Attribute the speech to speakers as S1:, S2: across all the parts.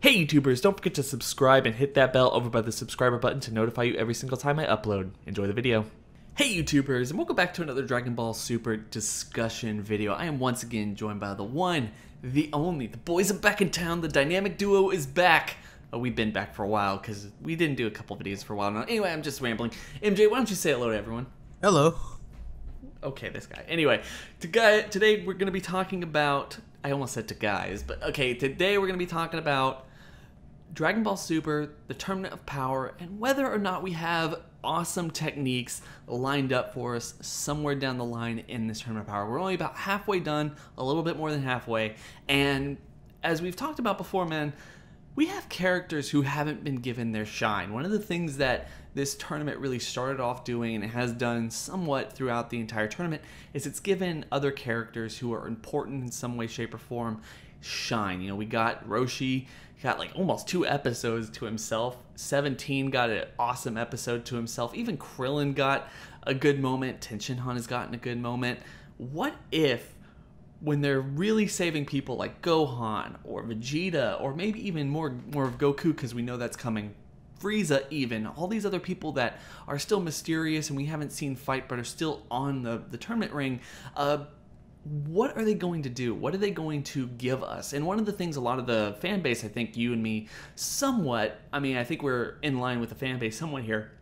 S1: Hey YouTubers, don't forget to subscribe and hit that bell over by the subscriber button to notify you every single time I upload. Enjoy the video. Hey YouTubers, and welcome back to another Dragon Ball Super discussion video. I am once again joined by the one, the only, the boys are back in town, the dynamic duo is back. Oh, we've been back for a while because we didn't do a couple videos for a while now. Anyway, I'm just rambling. MJ, why don't you say hello to everyone?
S2: Hello.
S1: Okay, this guy. Anyway, today we're going to be talking about, I almost said to guys, but okay, today we're going to be talking about Dragon Ball Super, the Tournament of Power, and whether or not we have awesome techniques lined up for us somewhere down the line in this Tournament of Power. We're only about halfway done, a little bit more than halfway, and as we've talked about before, man, we have characters who haven't been given their shine. One of the things that this tournament really started off doing, and it has done somewhat throughout the entire tournament, is it's given other characters who are important in some way, shape, or form shine. You know, we got Roshi, got like almost 2 episodes to himself. 17 got an awesome episode to himself. Even Krillin got a good moment. Tenshinhan has gotten a good moment. What if, when they're really saving people like Gohan or Vegeta, or maybe even more of Goku, because we know that's coming, Frieza even, all these other people that are still mysterious and we haven't seen fight but are still on the tournament ring, what are they going to do? What are they going to give us? And one of the things a lot of the fan base, I think you and me somewhat, I mean, I think we're in line with the fan base somewhat here.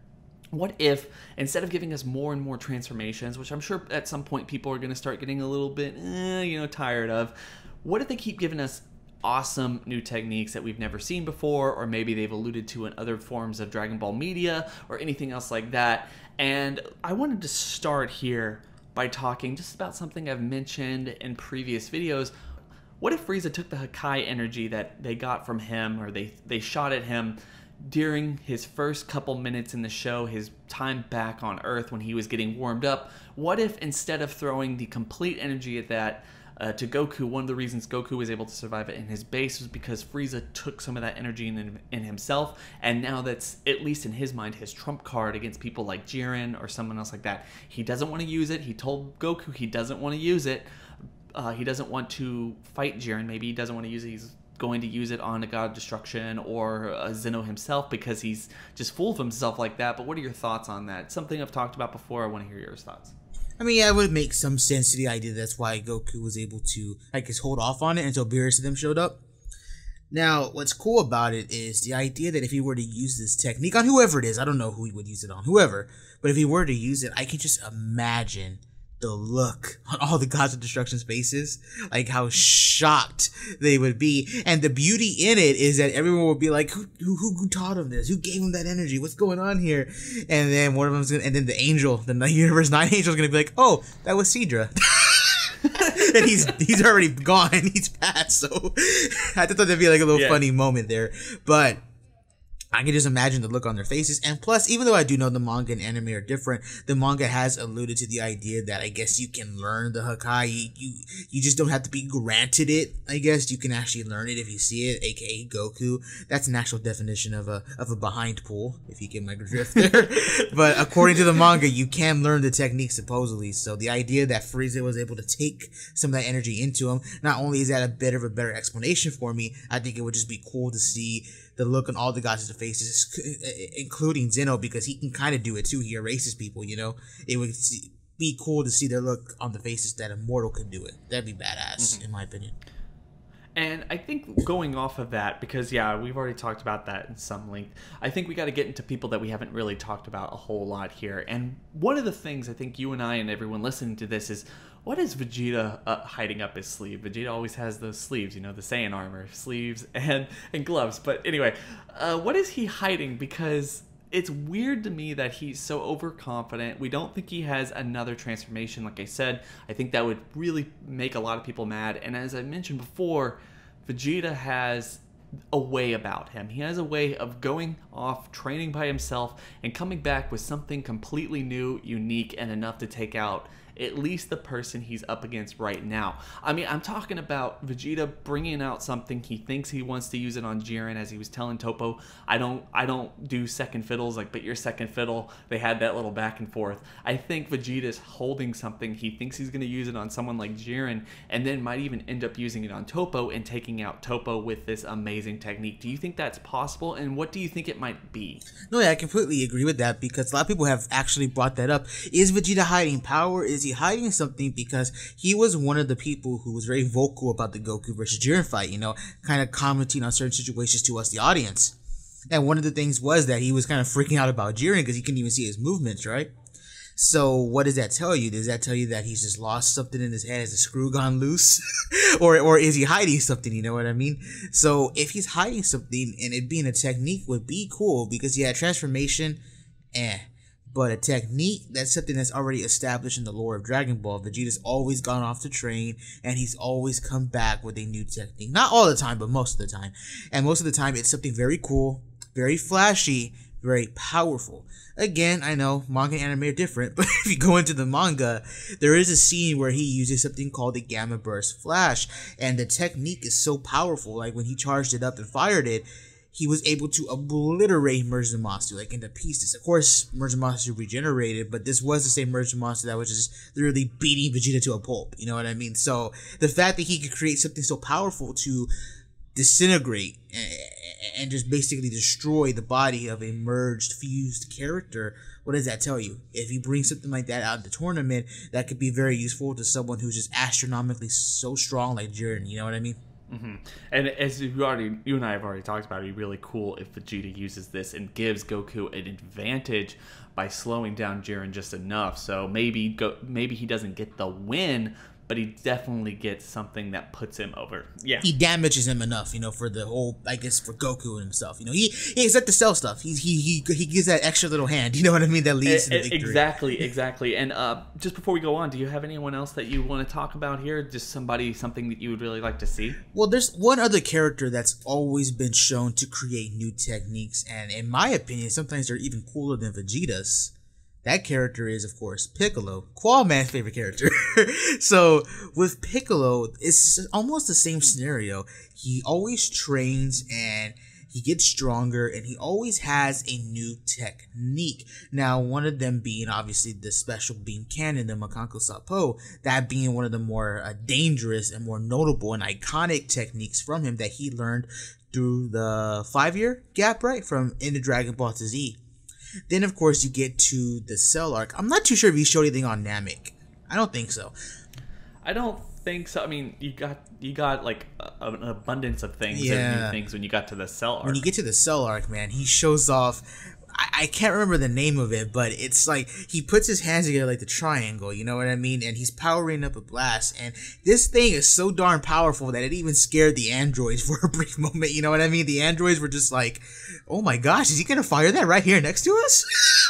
S1: What if, instead of giving us more and more transformations, which I'm sure at some point people are going to start getting a little bit, tired of, what if they keep giving us awesome new techniques that we've never seen before, or maybe they've alluded to in other forms of Dragon Ball media or anything else like that? And I wanted to start here by talking just about something I've mentioned in previous videos. What if Frieza took the Hakai energy that they got from him, or they shot at him during his first couple minutes in the show, his time back on Earth when he was getting warmed up? What if instead of throwing the complete energy at that to Goku, one of the reasons Goku was able to survive it in his base was because Frieza took some of that energy in himself, and now that's, at least in his mind, his trump card against people like Jiren or someone else like that. He doesn't want to use it. He told Goku he doesn't want to use it. He doesn't want to fight Jiren. Maybe he doesn't want to use it. He's going to use it on a God of Destruction or Zeno himself because he's just full of himself like that. But what are your thoughts on that? Something I've talked about before. I want to hear your thoughts.
S2: I mean, yeah, it would make some sense to the idea that's why Goku was able to, I guess, hold off on it until Beerus and them showed up. Now, what's cool about it is the idea that if he were to use this technique on whoever it is, I don't know who he would use it on, whoever, but if he were to use it, I can just imagine the look on all the Gods of Destruction's faces, like how shocked they would be. And the beauty in it is that everyone would be like, who taught him this? Who gave him that energy? What's going on here? And then one of them's gonna, and then the angel, the Universe 9 angel is gonna be like, oh, that was Sidra. And he's already gone. He's passed. So I thought that'd be like a little funny moment there. But I can just imagine the look on their faces. And plus, even though I do know the manga and anime are different, the manga has alluded to the idea that I guess you can learn the Hakai. You just don't have to be granted it. I guess you can actually learn it if you see it, aka Goku. That's an actual definition of a behind pull, if you get my drift there. But according to the manga, you can learn the technique supposedly. So the idea that Frieza was able to take some of that energy into him, not only is that a bit of a better explanation for me, I think it would just be cool to see the look on all the guys' faces, including Zeno, because he can kind of do it too. He erases people, you know. It would be cool to see their look on the faces that a mortal could do it. That'd be badass, in my opinion.
S1: And I think going off of that, because yeah, we've already talked about that in some length, I think we got to get into people that we haven't really talked about a whole lot here. And one of the things I think you and I and everyone listening to this is, what is Vegeta hiding up his sleeve? Vegeta always has those sleeves, you know, the Saiyan armor, sleeves and gloves. But anyway, what is he hiding? Because it's weird to me that he's so overconfident. We don't think he has another transformation. Like I said, I think that would really make a lot of people mad. And as I mentioned before, Vegeta has a way about him. He has a way of going off, training by himself, and coming back with something completely new, unique, and enough to take out at least the person he's up against right now. I mean, I'm talking about Vegeta bringing out something he thinks he wants to use it on Jiren, as he was telling Toppo, I don't do second fiddles, like, but your second fiddle. They had that little back and forth. I think Vegeta's holding something. He thinks he's going to use it on someone like Jiren, and then might even end up using it on Toppo and taking out Toppo with this amazing technique. Do you think that's possible, and what do you think it might be?
S2: No, yeah, I completely agree with that, because a lot of people have actually brought that up. Is Vegeta hiding power? Is he hiding something? Because he was one of the people who was very vocal about the Goku versus Jiren fight, kind of commenting on certain situations to us, the audience. And one of the things was that he was kind of freaking out about Jiren because he couldn't even see his movements, right? So what does that tell you? Does that tell you that he's just lost something in his head? Has a screw gone loose? or is he hiding something? You know what I mean? So if he's hiding something, and it being a technique would be cool, because yeah, transformation, but a technique, that's something that's already established in the lore of Dragon Ball. Vegeta's always gone off to train, and he's always come back with a new technique. Not all the time, but most of the time. And most of the time, it's something very cool, very flashy, very powerful. Again, I know manga and anime are different, but if you go into the manga, there is a scene where he uses something called the Gamma Burst Flash, and the technique is so powerful. Like when he charged it up and fired it, he was able to obliterate Merge Zamasu, like, into pieces. Of course, Merge Zamasu regenerated, but this was the same Merge Zamasu that was just literally beating Vegeta to a pulp. You know what I mean? So the fact that he could create something so powerful to disintegrate and just basically destroy the body of a merged, fused character, what does that tell you? If he brings something like that out in the tournament, that could be very useful to someone who's just astronomically so strong like Jiren. You know what I mean?
S1: Mm-hmm. And as you and I have already talked about, it'd be really cool if Vegeta uses this and gives Goku an advantage by slowing down Jiren just enough. So maybe he doesn't get the win, but he definitely gets something that puts him over. Yeah,
S2: he damages him enough, for the whole, I guess, for Goku himself. He's like the Cell stuff. He gives that extra little hand. You know what I mean? That leads to the victory.
S1: Exactly. And just before we go on, do you have anyone else that you want to talk about here? Just something that you would really like to see?
S2: Well, there's one other character that's always been shown to create new techniques, and in my opinion, sometimes they're even cooler than Vegeta's. That character is, of course, Piccolo, Qualman's favorite character. So, with Piccolo, it's almost the same scenario. He always trains, and he gets stronger, and he always has a new technique. Now, one of them being, obviously, the special beam cannon, the Makanko Sapo, that being one of the more dangerous and more notable and iconic techniques from him that he learned through the 5-year gap, right? From Into Dragon Ball to Z. Then, of course, you get to the Cell arc. I'm not too sure if he showed anything on Namek. I don't think so.
S1: I don't think so. I mean, you got like an abundance of things and new things when you got to the Cell arc.
S2: When you get to the Cell arc, man, he shows off. I can't remember the name of it, but it's like he puts his hands together like the triangle, you know what I mean? And he's powering up a blast. And this thing is so darn powerful that it even scared the androids for a brief moment, you know what I mean? The androids were just like, oh my gosh, is he gonna fire that right here next to us?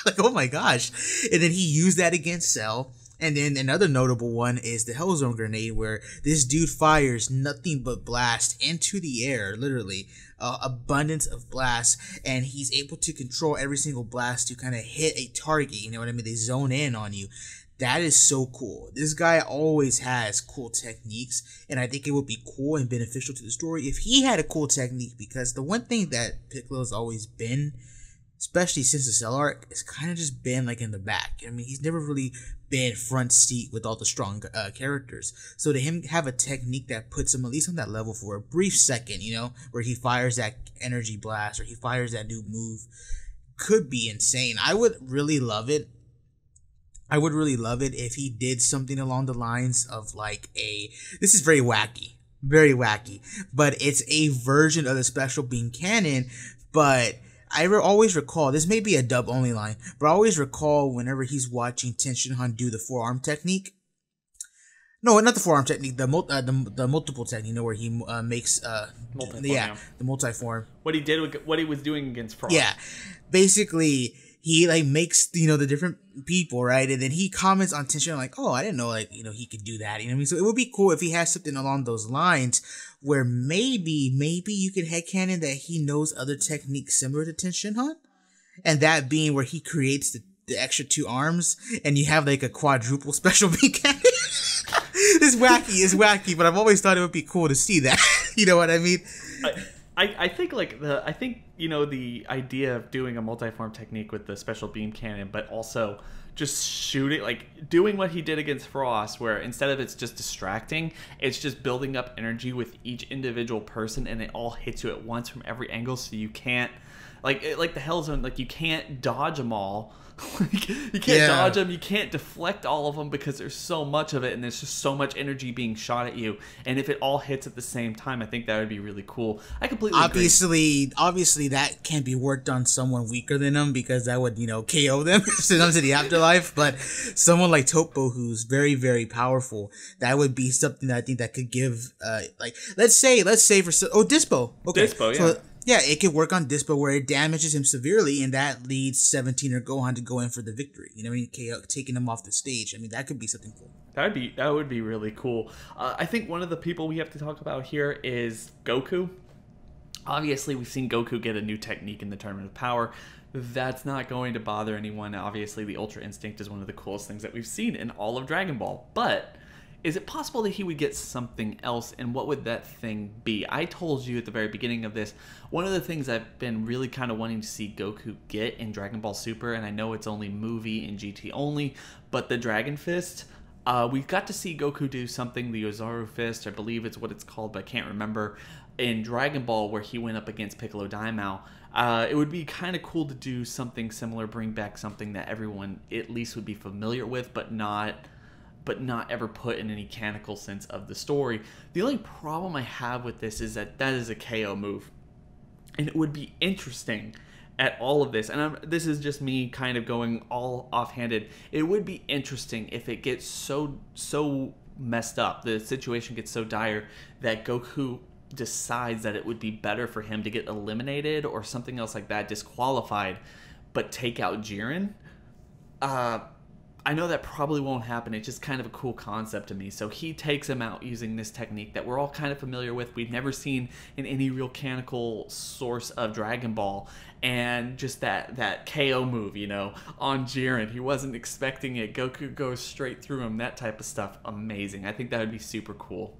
S2: Like, oh my gosh. And then he used that against Cell. And then another notable one is the Hellzone grenade, where this dude fires nothing but blast into the air, literally, abundance of blast, and he's able to control every single blast to kind of hit a target, you know what I mean? They zone in on you. That is so cool. This guy always has cool techniques, and I think it would be cool and beneficial to the story if he had a cool technique, because the one thing that Piccolo's always been, especially since the Cell arc, it's kind of just been like in the back. I mean, he's never really been front seat with all the strong characters. So to him have a technique that puts him at least on that level for a brief second, where he fires that energy blast or he fires that new move, could be insane. I would really love it. I would really love it if he did something along the lines of like this is very wacky, but it's a version of the special beam cannon, but I always recall, this may be a dub only line, but I always recall whenever he's watching Tenshinhan do the forearm technique. No, not the forearm technique, the multiple technique, where he makes the multi-form.
S1: What he was doing against Frost.
S2: Yeah, basically he like makes the different people, right, and then he comments on Tenshinhan like, oh, I didn't know he could do that. You know what I mean? So it would be cool if he has something along those lines, where maybe you could headcanon that he knows other techniques similar to Tenshinhan, and that being where he creates the extra 2 arms, and you have like a quadruple special beam cannon. It's wacky, but I've always thought it would be cool to see that. You know what I mean?
S1: I think the idea of doing a multi-form technique with the special beam cannon, but also just shooting, like doing what he did against Frost, where instead of it's just distracting, it's just building up energy with each individual person, and it all hits you at once from every angle, so you can't like the Hell Zone, like you can't dodge them all. You can't dodge them, you can't deflect all of them because there's so much of it, and there's just so much energy being shot at you. And if it all hits at the same time, I think that would be really cool. I completely agree.
S2: Obviously that can't be worked on someone weaker than them, because that would, KO them, send them to the afterlife. But someone like Topo, who's very, very powerful, that would be something that I think that could give, let's say Dispo. Okay.
S1: Dispo, yeah.
S2: So, yeah, it could work on Dispo where it damages him severely, and that leads 17 or Gohan to go in for the victory. You know what I mean? Taking him off the stage. I mean, that could be something cool.
S1: That would be really cool. I think one of the people we have to talk about here is Goku. Obviously, we've seen Goku get a new technique in the Tournament of Power. That's not going to bother anyone. Obviously, the Ultra Instinct is one of the coolest things that we've seen in all of Dragon Ball. But is it possible that he would get something else, and what would that thing be? I told you at the very beginning of this, one of the things I've been really kind of wanting to see Goku get in Dragon Ball Super, and I know it's only movie and GT only, but the Dragon Fist, we got to see Goku do something, the Ozaru Fist, I believe it's what it's called, but I can't remember, in Dragon Ball where he went up against Piccolo Daimao. It would be kind of cool to do something similar, bring back something that everyone at least would be familiar with, but not ever put in any canonical sense of the story. The only problem I have with this is that is a KO move. And it would be interesting at all of this, and this is just me kind of going all offhanded, it would be interesting if it gets so messed up, the situation gets so dire that Goku decides that it would be better for him to get eliminated or something else like that, disqualified, but take out Jiren. I know that probably won't happen. It's just kind of a cool concept to me. So he takes him out using this technique that we're all kind of familiar with. We've never seen in any real canonical source of Dragon Ball. And just that KO move, on Jiren. He wasn't expecting it. Goku goes straight through him. That type of stuff. Amazing. I think that would be super cool.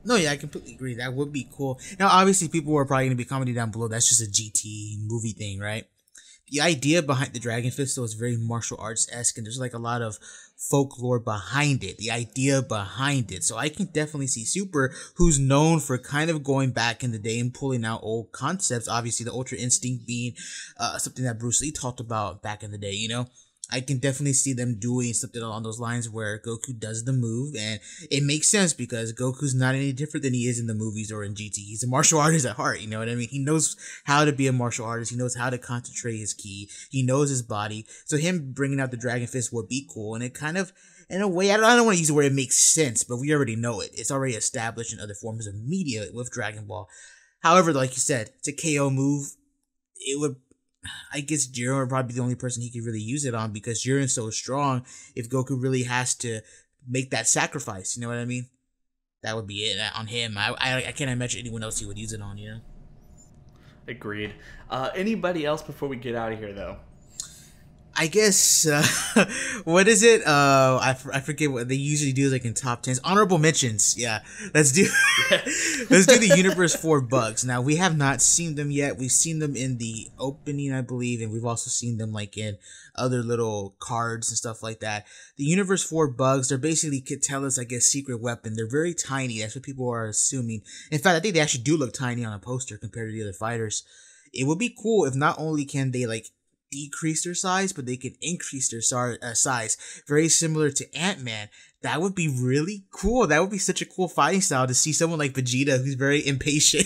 S2: No, yeah, I completely agree. That would be cool. Now, obviously, people are probably going to be commenting down below. That's just a GT movie thing, right? The idea behind the Dragon Fist, though, is very martial arts-esque, and there's like a lot of folklore behind it, the idea behind it. So I can definitely see Super, who's known for kind of going back in the day and pulling out old concepts. Obviously, the Ultra Instinct being something that Bruce Lee talked about back in the day, I can definitely see them doing something along those lines where Goku does the move, and it makes sense because Goku's not any different than he is in the movies or in GT. He's a martial artist at heart, you know what I mean? He knows how to be a martial artist. He knows how to concentrate his ki. He knows his body. So him bringing out the Dragon Fist would be cool, and it kind of, in a way, I don't want to use the word it makes sense, but we already know it. It's already established in other forms of media with Dragon Ball. However, like you said, it's a KO move. I guess Jiren would probably be the only person he could really use it on, because Jiren's so strong. If Goku really has to make that sacrifice, you know what I mean? That would be it on him. I can't imagine anyone else he would use it on,
S1: Agreed. Anybody else before we get out of here, though?
S2: I guess, what is it? I forget what they usually do, like in top 10s. Honorable mentions. Yeah. Let's do the Universe 4 bugs. Now, we have not seen them yet. We've seen them in the opening, I believe, and we've also seen them like in other little cards and stuff like that. The Universe 4 bugs, they're basically Katella's, I guess, secret weapon. They're very tiny. That's what people are assuming. In fact, I think they actually do look tiny on a poster compared to the other fighters. It would be cool if not only can they, like, decrease their size, but they can increase their size. Very similar to Ant-Man. That would be really cool. That would be such a cool fighting style to see someone like Vegeta, who's very impatient,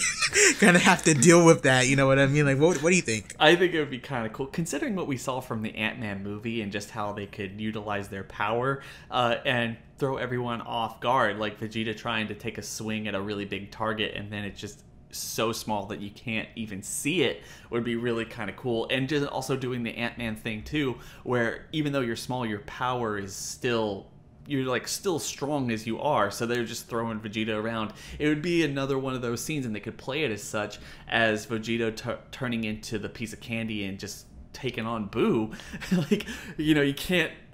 S2: kind of have to deal with that. You know what I mean? Like, what do you think?
S1: I think it would be kind of cool, considering what we saw from the Ant-Man movie and just how they could utilize their power and throw everyone off guard, like Vegeta trying to take a swing at a really big target, and then it just so small that you can't even see it, would be really kind of cool. And just also doing the Ant-Man thing too, where even though you're small, your power is still, you're like still strong as you are, so they're just throwing Vegeta around. It would be another one of those scenes, and they could play it as such, as Vegeta turning into the piece of candy and just taken on Boo. Like,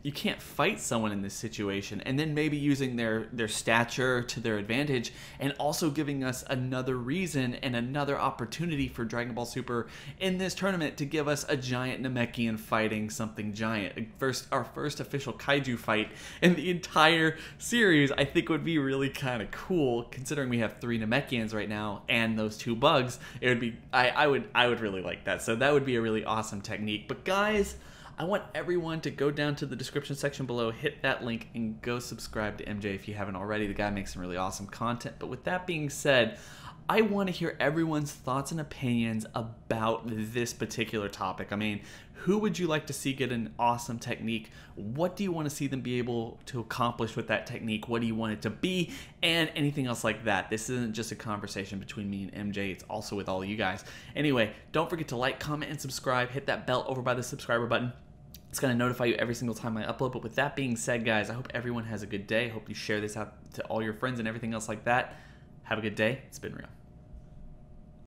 S1: you can't fight someone in this situation, and then maybe using their stature to their advantage, and also giving us another reason and another opportunity for Dragon Ball Super in this tournament to give us a giant Namekian fighting something giant. Our first official kaiju fight in the entire series, I think would be really kind of cool, considering we have 3 Namekians right now and those 2 bugs. It would be, I would really like that. So that would be a really awesome technique. But guys, I want everyone to go down to the description section below, hit that link, and go subscribe to MJ if you haven't already. The guy makes some really awesome content. But with that being said, I want to hear everyone's thoughts and opinions about this particular topic. I mean, who would you like to see get an awesome technique? What do you want to see them be able to accomplish with that technique? What do you want it to be? And anything else like that. This isn't just a conversation between me and MJ. It's also with all of you guys. Anyway, don't forget to like, comment, and subscribe. Hit that bell over by the subscriber button. It's going to notify you every single time I upload. But with that being said, guys, I hope everyone has a good day. I hope you share this out to all your friends and everything else like that. Have a good day. It's been real.